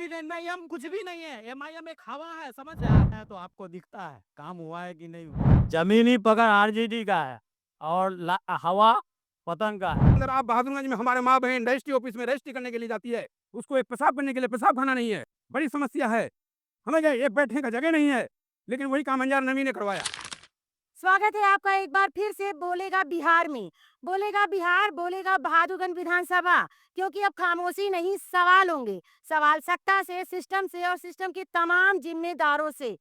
MIM कुछ भी नहीं है, एमआईएम एक हवा है, समझ रहे हैं? तो आपको दिखता है काम हुआ है कि नहीं हुआ। जमीनी पकड़ आरजेडी का है और हवा पतंग का है। अंदर आप बहादुरगंज में हमारे माँ बहन रजिस्ट्री ऑफिस में रजिस्ट्री करने के लिए जाती है, उसको एक पेशाब करने के लिए पेशाब खाना नहीं है, बड़ी समस्या है। हमें एक बैठने का जगह नहीं है, लेकिन वही काम अंजार नवी ने करवाया। स्वागत है आपका एक बार फिर से बोलेगा बिहार में। बोलेगा बिहार, बोलेगा बहादुरगंज विधानसभा, क्योंकि अब खामोशी नहीं, सवाल होंगे। सवाल सत्ता से, सिस्टम से और सिस्टम के तमाम जिम्मेदारों से।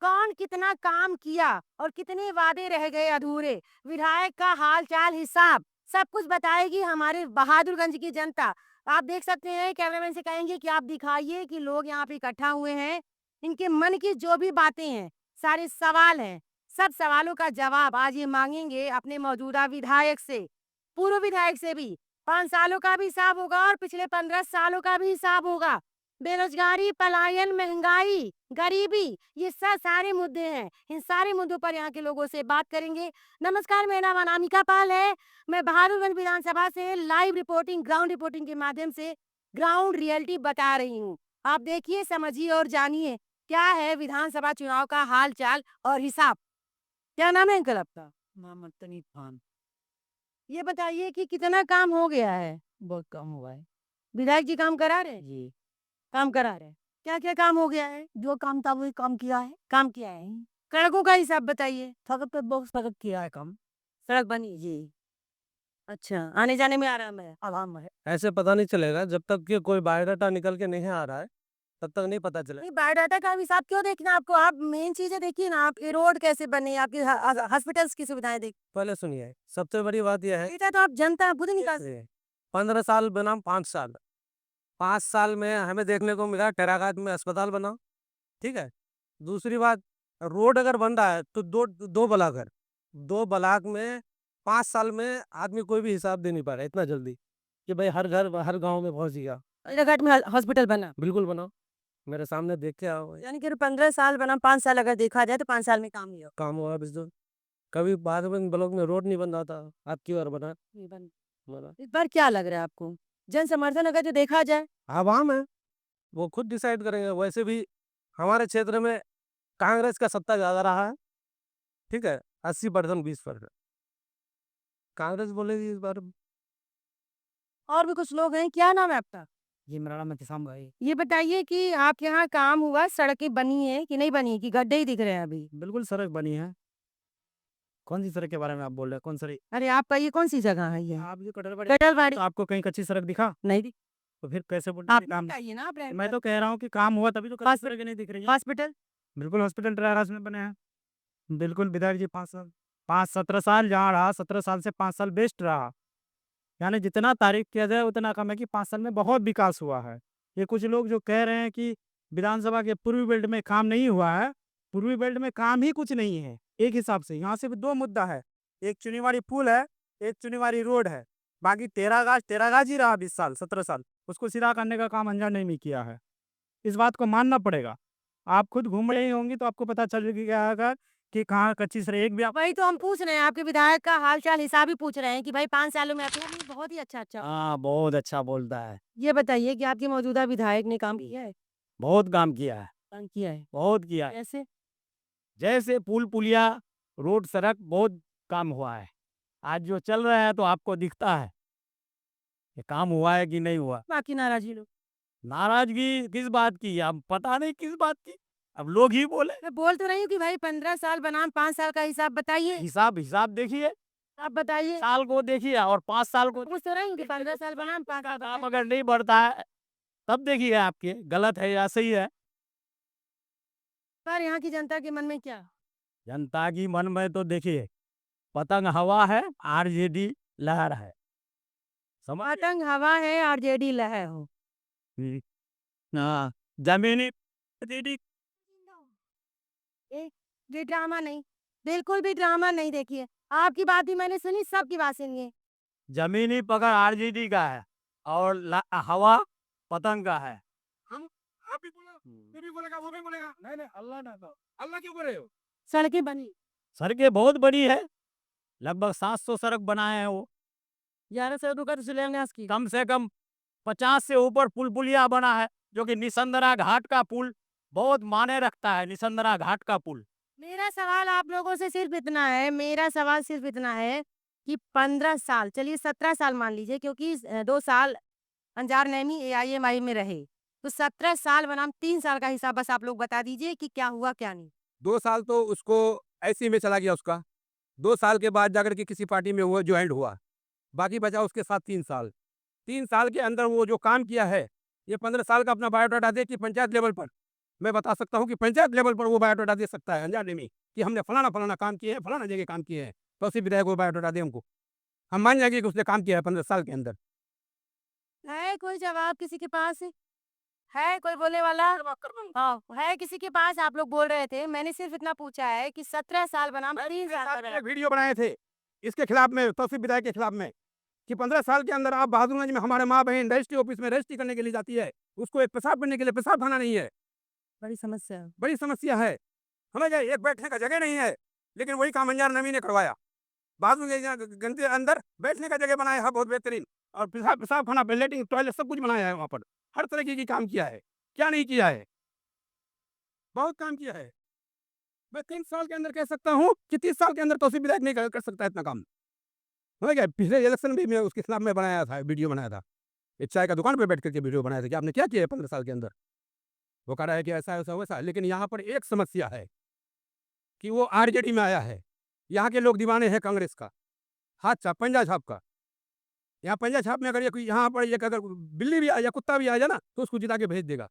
कौन कितना काम किया और कितने वादे रह गए अधूरे, विधायक का हाल चाल हिसाब सब कुछ बताएगी हमारे बहादुरगंज की जनता। आप देख सकते हैं, कैमरामैन से कहेंगे कि आप दिखाइए कि लोग यहाँ पे इकट्ठा हुए हैं, इनके मन की जो भी बातें हैं, सारे सवाल हैं, सब सवालों का जवाब आज ये मांगेंगे अपने मौजूदा विधायक से, पूर्व विधायक से भी। 5 सालों का भी हिसाब होगा और पिछले 15 सालों का भी हिसाब होगा। बेरोजगारी, पलायन, महंगाई, गरीबी, ये सब सारे मुद्दे हैं। इन सारे मुद्दों पर यहाँ के लोगों से बात करेंगे। नमस्कार, मेरा नाम अनामिका पाल है। मैं बहादुरगंज विधानसभा से लाइव रिपोर्टिंग, ग्राउंड रिपोर्टिंग के माध्यम से ग्राउंड रियलिटी बता रही हूँ। आप देखिए, समझिए और जानिए क्या है विधानसभा चुनाव का हाल चाल और हिसाब। क्या नाम है अंकल आपका? मोहम्मद तनीब खान। ये बताइए कि कितना काम हो गया है? बहुत कम हुआ है विधायक जी काम करा रहे हैं? जी। काम करा रहे हैं। क्या-क्या काम हो गया है? जो काम था वही काम किया है? काम किया है। सड़कों का हिसाब बताइए। सड़क पे बहुत सड़क किया है काम सड़क बनी? जी। अच्छा, आने-जाने में आराम है। आराम है। ऐसे पता नहीं चलेगा जब तक कि कोई बायोडाटा निकल के नहीं आ रहा है, तब तक नहीं पता चलेगा। नहीं, बायोडाटा का हिसाब क्यों देखना आपको? आप मेन चीज़ें देखिए ना, आपके रोड कैसे बने, आपके हॉस्पिटल्स की सुविधाएँ देखिए। पहले सुनिए, सबसे बड़ी बात यह है बेटा तो आप जनता खुद निकाल। 15 साल बनाम 5 साल। 5 साल में हमें देखने को मिला टेरागात में अस्पताल बना, ठीक है? दूसरी बात, रोड अगर बन रहा है तो 2 ब्लॉक है। 2 ब्लॉक में 5 साल में आदमी कोई भी हिसाब दे नहीं पा रहा है इतना जल्दी कि भाई हर घर, हर गाँव में पहुँच गया। घाट में हॉस्पिटल बना। बिल्कुल बना, मेरे सामने देख के आओ। यानी कि 15 साल बना, 5 साल अगर देखा जाए तो 5 साल में काम ही हो। काम हुआ बिल्कुल। कभी बहादुरगंज ब्लॉक में रोड नहीं बन रहा था, अब की बार बना। बना। इस बार क्या लग रहा है आपको? जन समर्थन अगर जो देखा जाए? आवाम है, वो खुद डिसाइड करेंगे। वैसे भी हमारे क्षेत्र में कांग्रेस का सत्ता ज़्यादा रहा है, ठीक है? 80% 20% कांग्रेस बोलेगी इस बार। और भी कुछ लोग हैं, क्या नाम है आपका? जी, मेरा नाम एहतिसाम भाई। ये बताइए कि आपके यहाँ काम हुआ, सड़कें बनी हैं कि नहीं बनी, कि गड्ढे ही दिख रहे हैं अभी? बिल्कुल सड़क बनी है। कौन सी सड़क के बारे में आप बोल रहे हैं? कौन सड़क? अरे आपका ये कौन सी जगह है ये? आप जो कटरवाड़ी, कटलवाड़ी। तो आपको कहीं कच्ची सड़क दिखा? नहीं दिख। तो फिर कैसे बोल आप रहे हैं काम? बताइए ना, आप मैं तो कह रहा हूँ कि काम हुआ तभी तो कच्ची सड़कें नहीं दिख रही हैं। हॉस्पिटल। बिल्कुल हॉस्पिटल टेरास में बने हैं। बिल्कुल विधायक जी 5 साल, 5-17 साल जहाँ रहा, 17 साल से 5 साल बेस्ट रहा। यानी जितना तारीफ किया जाए उतना कम है कि 5 साल में बहुत विकास हुआ है। ये कुछ लोग जो कह रहे हैं कि विधानसभा के पूर्वी बेल्ट में काम नहीं हुआ है, पूर्वी बेल्ट में काम ही कुछ नहीं है। एक हिसाब से यहाँ सिर्फ 2 मुद्दा है, एक चुनीवाड़ी पुल है, एक चुनीवाड़ी रोड है। बाकी टेरागाज ही रहा 20 साल, 17 साल। उसको सीधा करने का काम अंजाम नहीं किया है। इस बात को मानना पड़ेगा। आप खुद घूम रही होंगी तो आपको पता चल गया कि कहाँ कच्ची सड़क एक भी आप। वही तो हम पूछ रहे हैं, आपके विधायक का हाल चाल हिसाब ही पूछ रहे हैं कि भाई 5 सालों में आपके यहाँ भी बहुत ही अच्छा। हाँ, बहुत अच्छा बोलता है। ये बताइए कि आपके मौजूदा विधायक ने काम किया है? बहुत काम किया है, काम किया है बहुत किया है। कैसे? जैसे पुल पुलिया, रोड सड़क बहुत काम हुआ है। आज जो चल रहा है तो आपको दिखता है कि काम हुआ है कि नहीं हुआ। बाकी नाराजी लोग? नाराजगी किस बात की? अब पता नहीं किस बात की, अब लोग ही बोले। मैं बोल तो रही हूँ कि भाई 15 साल बनाम 5 साल का हिसाब बताइए। हिसाब हिसाब देखिए, आप बताइए। साल को देखिए और 5 साल को। पूछ तो रही हूँ कि 15 साल बनाम 5 का साल काम का। अगर नहीं बढ़ता है तब देखिए आपके गलत है या सही है। पर यहाँ की जनता के मन में क्या? जनता की मन में तो देखिए, पतंग हवा है, आरजेडी लहर है। समझ गए? पतंग हवा है, आरजेडी लहर हो। हाँ, जमीनी आरजेडी। ये ड्रामा नहीं, बिल्कुल भी ड्रामा नहीं। देखिए, आपकी बात भी मैंने सुनी, सबकी बात सुनिए। जमीनी पकड़ आरजेडी का है और हवा पतंग का है। हम आप भी बोलो, ये भी बोलेगा, वो भी बोलेगा। नहीं अल्लाह ना कहो। अल्लाह क्यों करे हो? सड़कें बनी, सड़कें बहुत बड़ी है, लगभग 700 सड़क बनाए हैं वो। 1100 का तो शिलान्यास की। कम से कम 50 से ऊपर पुल पुलिया बना है। जो कि निसंदरा घाट का पुल बहुत मायने रखता है। निसंदरा घाट का पुल मेरा सवाल आप लोगों से सिर्फ इतना है, मेरा सवाल सिर्फ इतना है कि 15 साल, चलिए 17 साल मान लीजिए, क्योंकि 2 साल अंजार नैमी एआईएमआई में रहे, तो 17 साल बनाम 3 साल का हिसाब बस आप लोग बता दीजिए कि क्या हुआ क्या नहीं। 2 साल तो उसको ऐसे ही में चला गया उसका। 2 साल के बाद जाकर के किसी पार्टी में वो जॉइंट हुआ। बाकी बचा उसके साथ 3 साल। 3 साल के अंदर वो जो काम किया है, ये 15 साल का अपना बायोडाटा दे कि पंचायत लेवल पर, मैं बता सकता हूँ कि पंचायत लेवल पर वो बायोडाटा दे सकता है अंजार नेमी कि हमने फलाना-फलाना काम किए हैं, फलाना जगह काम किए हैं। तो उसी विधायक को बायोडाटा दे हमको। हम मान जाएँगे कि उसने काम किया है 15 साल के अंदर। है कोई जवाब किसी के पास? है कोई बोलने वाला? हाँ, है किसी के पास? आप लोग बोल रहे थे, मैंने सिर्फ इतना पूछा है कि 17 साल बनाम 3 साल का एक वीडियो बनाए थे इसके खिलाफ में, तौसीफ विधायक के खिलाफ में, कि 15 साल के अंदर आप बहादुरगंज में हमारे माँ बहन रजिस्ट्री ऑफिस में रजिस्ट्री करने के लिए जाती है, उसको एक पेशाब करने के लिए पेशाब खाना नहीं है। बड़ी समस्या है। बड़ी समस्या है। हमें क्या एक बैठने का जगह नहीं है, लेकिन वही काम अंजार नमी ने करवाया। बहादुरगंज के अंदर बैठने का जगह बनाया है बहुत बेहतरीन, और पेशाब पेशाब खाना, लेटरिन, टॉयलेट सब कुछ बनाया है वहाँ पर। हर तरीके की काम किया है। क्या नहीं किया है? बहुत काम किया है। मैं 3 साल के अंदर कह सकता हूँ कि 30 साल के अंदर तौसीफ विधायक नहीं कर सकता इतना काम। समझ गए? पिछले इलेक्शन में भी मैं उसके खिलाफ में बनाया था, वीडियो बनाया था। एक चाय का दुकान पे बैठ करके वीडियो बनाया था कि आपने क्या किया है 15 साल के अंदर? वो कह रहा है कि ऐसा है, वैसा है। लेकिन यहाँ पर एक समस्या है कि वो आरजेडी में आया है। यहाँ के लोग दीवाने हैं कांग्रेस का, हाथ छाप, पंजा छाप का। यहाँ पंजा छाप में अगर ये कोई यहाँ पर एक अगर बिल्ली भी आ या कुत्ता भी आ जाए ना, तो उसको जिता के भेज देगा।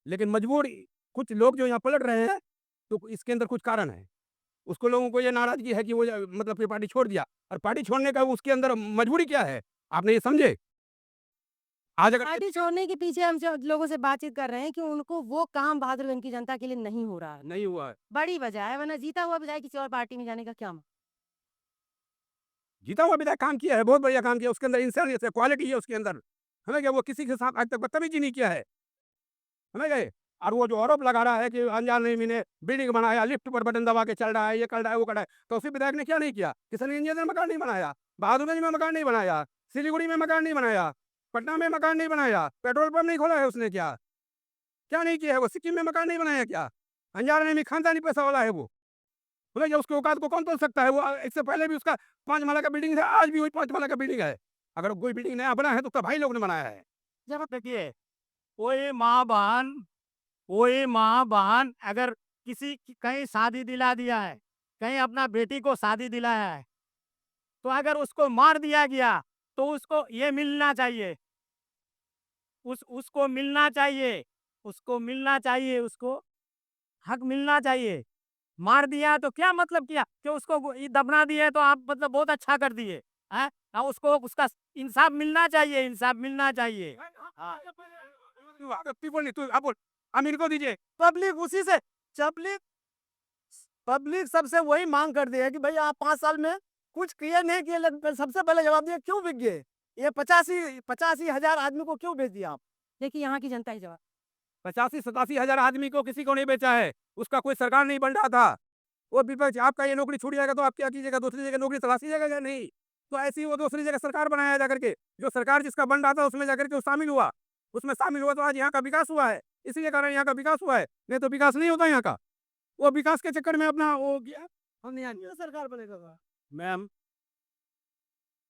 लेकिन मजबूर कुछ लोग जो यहाँ पलट रहे हैं, तो इसके अंदर कुछ कारण है। उसको लोगों को ये नाराज़गी है कि वो मतलब फिर पार्टी छोड़ दिया, और पार्टी छोड़ने का उसके अंदर मजबूरी क्या है? आपने ये समझे? आज अगर पार्टी छोड़ने के पीछे हम जो लोगों से बातचीत कर रहे हैं कि उनको वो काम बहादुरगंज की जनता के लिए नहीं हो रहा है। नहीं हुआ है, बड़ी वजह है, वरना जीता हुआ विधायक किसी और पार्टी में जाने का क्या मतलब? जीता हुआ विधायक काम किया है, बहुत बढ़िया काम किया। उसके अंदर इंसानियत है, क्वालिटी है उसके अंदर। समझ गए? वो किसी के साथ आज तक बदतमीजी नहीं किया है। समझ गए? और वो जो आरोप लगा रहा है कि अनजान नेमी ने बिल्डिंग बनाया, लिफ्ट पर बटन दबा के चल रहा है, ये कर रहा है, वो कर रहा है, तो उसी विधायक ने क्या नहीं किया? किशनगंज में मकान नहीं बनाया, बहादुरगंज में मकान नहीं बनाया, सिलीगुड़ी में मकान नहीं बनाया, पटना में मकान नहीं बनाया, पेट्रोल पंप नहीं खोला है उसने क्या? क्या नहीं किया है वो? सिक्किम में मकान नहीं बनाया क्या? अंजार नेमी खानदानी पैसा वाला है वो। समझ गए? उसके औकात को कौन तोड़ सकता है? वो इससे पहले भी उसका 5 माला का बिल्डिंग था, आज भी वही 5 माला का बिल्डिंग है। अगर कोई बिल्डिंग नया बना है तो उसका भाई लोग ने बनाया है। जब देखिए, कोई माँ बहन अगर किसी की कहीं शादी दिला दिया है, कहीं अपना बेटी को शादी दिलाया है, तो अगर उसको मार दिया गया, तो उसको ये मिलना चाहिए, उसको मिलना चाहिए, उसको मिलना चाहिए, उसको हक मिलना चाहिए। मार दिया तो क्या मतलब किया कि उसको ये दफना दिए, तो आप मतलब बहुत अच्छा कर दिए हैं? उसको उसका इंसाफ मिलना चाहिए, इंसाफ मिलना चाहिए। हाँ। पीपल नहीं, तू आप बोल, अमीर को दीजिए। पब्लिक उसी से पब्लिक पब्लिक सबसे वही मांग करती है कि भाई आप 5 साल में कुछ किए नहीं किए, लेकिन सबसे पहले जवाब दिए क्यों बिक गए? ये 85 हजार आदमी को क्यों बेच दिया आप? देखिए यहाँ की जनता ही जवाब। 85-87 हजार आदमी को किसी को नहीं बेचा है। उसका कोई सरकार नहीं बन रहा था। वो विपक्ष, आपका ये नौकरी छूट जाएगा तो आप क्या कीजिएगा? दूसरी जगह नौकरी तलाशिएगा या नहीं? तो ऐसी ही वो दूसरी जगह सरकार बनाया जाकर के, जो सरकार जिसका बन रहा था उसमें जाकर के वो शामिल हुआ। उसमें शामिल हुआ तो आज यहाँ का विकास हुआ है। इसी के कारण यहाँ का विकास हुआ है, नहीं तो विकास नहीं होता यहाँ का। वो विकास के चक्कर में अपना वो किया, हम यहाँ नहीं सरकार बनेगा। मैम,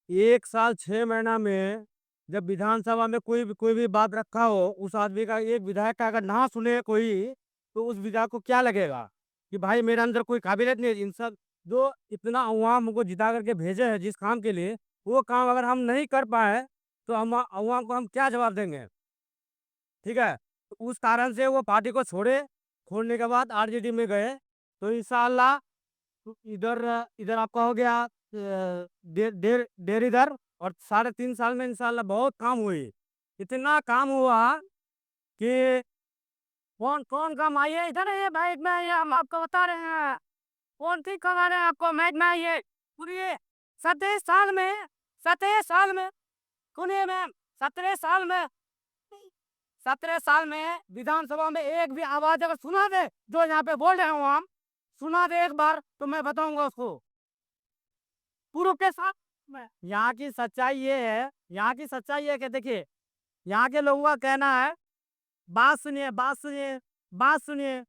1 साल 6 महीना में जब विधानसभा में कोई भी बात रखा हो, उस आदमी का, एक विधायक का अगर ना सुने कोई, तो उस विधायक को क्या लगेगा कि भाई मेरे अंदर कोई काबिलियत नहीं है? इन सब जो इतना अवाम को जिता करके भेजे हैं जिस काम के लिए, वो काम अगर हम नहीं कर पाए, तो हम अवाम को हम क्या जवाब देंगे? ठीक है? तो उस कारण से वो पार्टी को छोड़ने के बाद आरजेडी में गए। तो इंशाअल्लाह इधर इधर आपका हो गया डेढ़ इधर, और 3.5 साल में इंशाल्लाह बहुत काम हुई। इतना काम हुआ कि कौन कौन काम आई है? इधर है भाई में, ये हम आपको बता रहे हैं। कौन सी खबर है आपको? मैच में आइए, सुनिए। 17 साल में सुनिए मैम, 17 साल में विधानसभा में एक भी आवाज अगर सुना दे, जो यहाँ पे बोल रहे हो हम, सुना दे एक बार, तो मैं बताऊंगा उसको प्रूफ के साथ में। यहाँ की सच्चाई ये है कि देखिए, यहाँ के लोगों का कहना है बात सुनिए, बात सुनिए, बात सुनिए।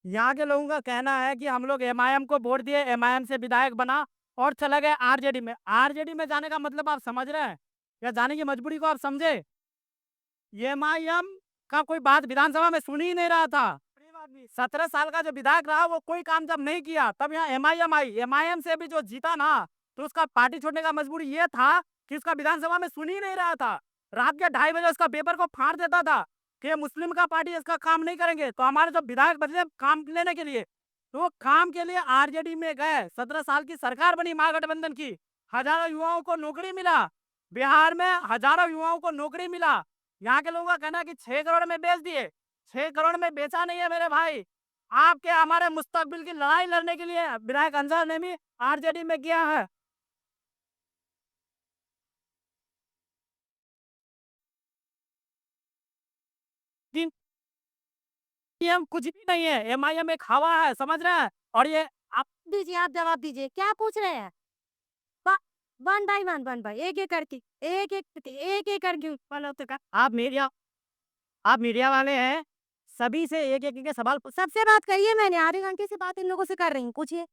यहाँ के लोगों का कहना है कि हम लोग एमआईएम को वोट दिए, एमआईएम से विधायक बना और चला गया आरजेडी में। आरजेडी में जाने का मतलब आप समझ रहे हैं? या जाने की मजबूरी को आप समझे? एमआईएम का कोई बात विधानसभा में सुन ही नहीं रहा था। 17 साल का जो विधायक रहा वो कोई काम जब नहीं किया तब यहाँ एमआईएम आई। एमआईएम से भी जो जीता ना तो उसका पार्टी छोड़ने का मजबूरी ये था कि उसका विधानसभा में सुन ही नहीं रहा था। रात के 2:30 बजे उसका पेपर को फाड़ देता था कि ये मुस्लिम का पार्टी इसका काम नहीं करेंगे। तो हमारे जो विधायक बदले काम लेने के लिए तो वो काम के लिए आरजेडी में गए। 17 साल की सरकार बनी महागठबंधन की। हजारों युवाओं को नौकरी मिला। बिहार में हजारों युवाओं को नौकरी मिला। यहाँ के लोगों का कहना है कि 6 करोड़ में बेच दिए। 6 करोड़ में बेचा नहीं है मेरे भाई। आपके हमारे मुस्तकबिल की लड़ाई लड़ने के लिए विधायक अंजर नेमी आरजेडी में गया है। एमआईएम कुछ भी नहीं है। एमआईएम एक हवा है, समझ रहे हैं? और ये आप दीजिए, आप जवाब दीजिए, क्या पूछ रहे हैं? वन बाय एक एक करके बोलो तो का। आप मीडिया वाले हैं, सभी से एक-एक करके सवाल सबसे बात करिए, मैंने आधे घंटे से बात इन लोगों से कर रही हूँ, पूछिए।